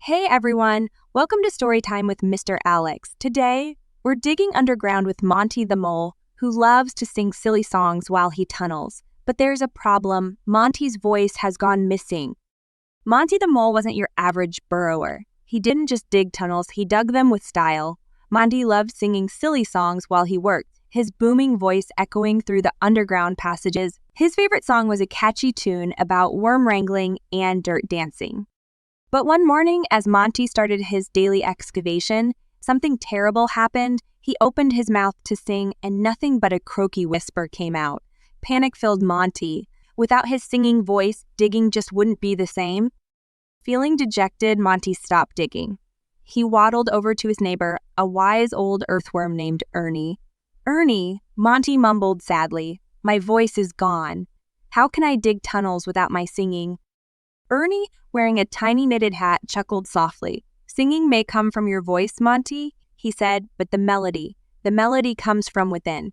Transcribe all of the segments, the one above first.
Hey everyone, welcome to Storytime with Mr. Alex. Today, we're digging underground with Monty the Mole, who loves to sing silly songs while he tunnels. But there's a problem. Monty's voice has gone missing. Monty the Mole wasn't your average burrower. He didn't just dig tunnels, he dug them with style. Monty loved singing silly songs while he worked, his booming voice echoing through the underground passages. His favorite song was a catchy tune about worm wrangling and dirt dancing. But one morning, as Monty started his daily excavation, something terrible happened. He opened his mouth to sing, and nothing but a croaky whisper came out. Panic filled Monty. Without his singing voice, digging just wouldn't be the same. Feeling dejected, Monty stopped digging. He waddled over to his neighbor, a wise old earthworm named Ernie. "Ernie," Monty mumbled sadly, "my voice is gone. How can I dig tunnels without my singing?" Ernie, wearing a tiny knitted hat, chuckled softly. "Singing may come from your voice, Monty," he said, "but the melody comes from within."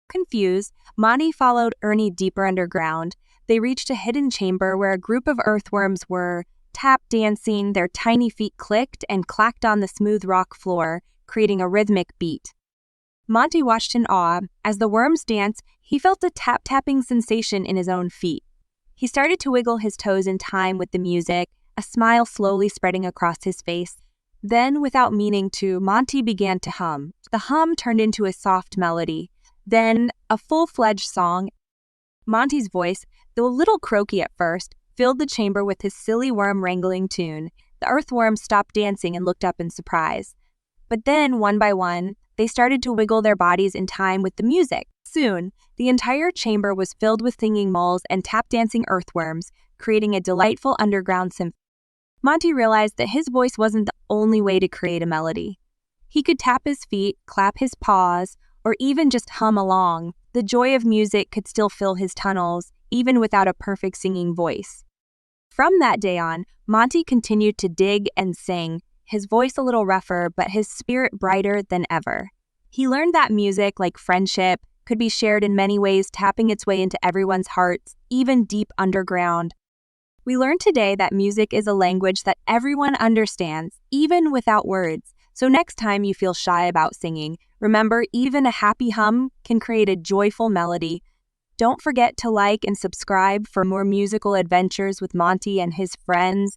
Confused, Monty followed Ernie deeper underground. They reached a hidden chamber where a group of earthworms were tap dancing. Their tiny feet clicked and clacked on the smooth rock floor, creating a rhythmic beat. Monty watched in awe. As the worms danced, he felt a tap-tapping sensation in his own feet. He started to wiggle his toes in time with the music, a smile slowly spreading across his face. Then, without meaning to, Monty began to hum. The hum turned into a soft melody, then a full-fledged song. Monty's voice, though a little croaky at first, filled the chamber with his silly worm-wrangling tune. The earthworms stopped dancing and looked up in surprise. But then, one by one, they started to wiggle their bodies in time with the music. Soon, the entire chamber was filled with singing moles and tap-dancing earthworms, creating a delightful underground symphony. Monty realized that his voice wasn't the only way to create a melody. He could tap his feet, clap his paws, or even just hum along. The joy of music could still fill his tunnels, even without a perfect singing voice. From that day on, Monty continued to dig and sing, his voice a little rougher, but his spirit brighter than ever. He learned that music, like friendship, could be shared in many ways, tapping its way into everyone's hearts, even deep underground. We learned today that music is a language that everyone understands, even without words. So next time you feel shy about singing, remember, even a happy hum can create a joyful melody. Don't forget to like and subscribe for more musical adventures with Monty and his friends.